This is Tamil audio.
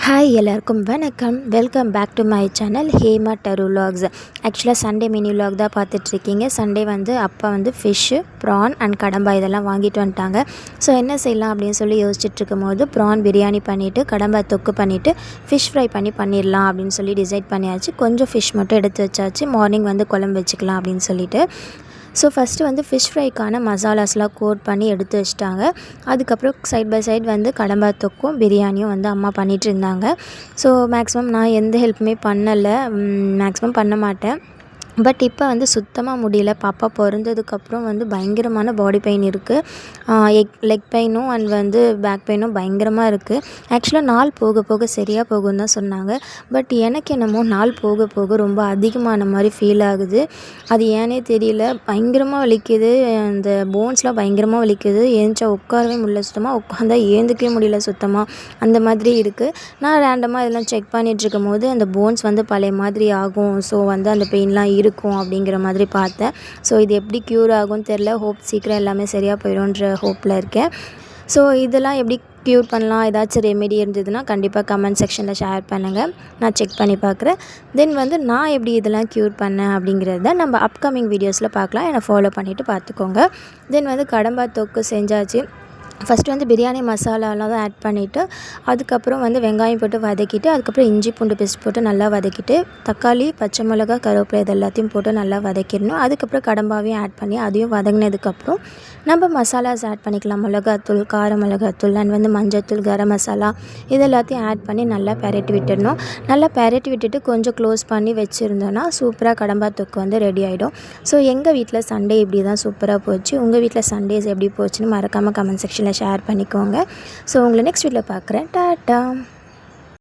ஹாய் எல்லாருக்கும் வணக்கம். Welcome back to my channel Hema டரு விலாக்ஸ். ஆக்சுவலாக சண்டே மினி விலாக் தான் பார்த்துட்ருக்கீங்க. சண்டே வந்து அப்பா வந்து ஃபிஷ்ஷு, ப்ரான் அண்ட் கடம்பா இதெல்லாம் வாங்கிட்டு வந்துட்டாங்க. ஸோ என்ன செய்யலாம் அப்படின்னு சொல்லி யோசிச்சுட்டு இருக்கும்போது ப்ரான் பிரியாணி பண்ணிவிட்டு கடம்பா தொக்கு பண்ணிவிட்டு ஃபிஷ் ஃப்ரை பண்ணிடலாம் அப்படின்னு சொல்லி டிசைட் பண்ணியாச்சு. கொஞ்சம் ஃபிஷ் மட்டும் எடுத்து வச்சாச்சு. மார்னிங் வந்து குழம்பு வச்சுக்கலாம் அப்படின்னு சொல்லிட்டு. ஸோ ஃபஸ்ட்டு வந்து ஃபிஷ் ஃப்ரைக்கான மசாலாஸ்லாம் கோட் பண்ணி எடுத்து வச்சுட்டாங்க. அதுக்கப்புறம் சைட் பை சைட் வந்து கடம்பா தொக்கும் பிரியாணியும் வந்து அம்மா பண்ணிகிட்டு இருந்தாங்க. ஸோ மேக்ஸிமம் நான் எந்த ஹெல்ப்புமே பண்ணலை, மேக்ஸிமம் பண்ண மாட்டேன். பட் இப்போ வந்து சுத்தமாக முடியல. பாப்பா பிறந்ததுக்கப்புறம் வந்து பயங்கரமான பாடி பெயின் இருக்குது. லெக் பெயினும் அண்ட் வந்து பேக் பெயினும் பயங்கரமாக இருக்குது. ஆக்சுவலாக நாள் போக போக சரியாக போகும்னு தான் சொன்னாங்க. பட் எனக்கு என்னமோ நாள் போக போக ரொம்ப அதிகமான மாதிரி ஃபீல் ஆகுது. அது ஏன்னே தெரியல. பயங்கரமாக வலிக்குது. அந்த போன்ஸ்லாம் பயங்கரமாக வலிக்குது. ஏந்திச்சா உட்காரவே முடியல, சுத்தமாக உட்காந்தா ஏந்துக்கவே முடியல சுத்தமாக. அந்த மாதிரி இருக்குது. நான் ரேண்டமாக இதெல்லாம் செக் பண்ணிகிட்ருக்கும் போது அந்த போன்ஸ் வந்து பழைய மாதிரி ஆகும். ஸோ வந்து அந்த பெயின்லாம் இருக்கும் அப்படிங்கிற மாதிரி பார்த்தேன். ஸோ இது எப்படி க்யூர் ஆகும்னு தெரில. ஹோப் சீக்கிரம் எல்லாமே சரியாக போயிடும்ன்ற ஹோப்பில் இருக்கேன். ஸோ இதெல்லாம் எப்படி க்யூர் பண்ணலாம், ஏதாச்சும் ரெமெடி இருந்ததுன்னா கண்டிப்பாக கமெண்ட் செக்ஷனில் ஷேர் பண்ணுங்கள். நான் செக் பண்ணி பார்க்குறேன். தென் வந்து நான் எப்படி இதெல்லாம் க்யூர் பண்ணேன் அப்படிங்கிறத நம்ம அப்கமிங் வீடியோஸில் பார்க்கலாம். என்னை ஃபாலோ பண்ணிவிட்டு பார்த்துக்கோங்க. தென் வந்து கடம்பா தொக்கு செஞ்சாச்சு. ஃபஸ்ட்டு வந்து பிரியாணி மசாலாலாம் தான் ஆட் பண்ணிவிட்டு அதுக்கப்புறம் வந்து வெங்காயம் போட்டு வதக்கிட்டு அதுக்கப்புறம் இஞ்சி பூண்டு பேஸ்ட் போட்டு நல்லா வதக்கிட்டு தக்காளி, பச்சை மிளகாய், கருவேப்பிலை இது எல்லாத்தையும் போட்டு நல்லா வதக்கிடணும். அதுக்கப்புறம் கடம்பாவையும் ஆட் பண்ணி அதையும் வதங்கினதுக்கப்புறம் நம்ம மசாலாஸ் ஆட் பண்ணிக்கலாம். மிளகாத்தூள், கார மிளகாத்தூள் அண்ட் வந்து மஞ்சத்தூள், கரம் மசாலா இது எல்லாத்தையும் ஆட் பண்ணி நல்லா பெரட்டி விட்டுடணும். நல்லா பெரட்டி விட்டுட்டு கொஞ்சம் க்ளோஸ் பண்ணி வச்சுருந்தோன்னா சூப்பராக கடம்பா தொக்கு வந்து ரெடி ஆகிடும். ஸோ எங்கள் வீட்டில் சண்டே இப்படி தான் சூப்பராக போச்சு. உங்கள் வீட்டில் சண்டேஸ் எப்படி போச்சுன்னு மறக்காமல் கமெண்ட் செக்ஷனில் ஷேர் பண்ணிக்கோங்க. ஸோ உங்களை நெக்ஸ்ட் வீடியோவில் பார்க்குறேன். டாட்டா.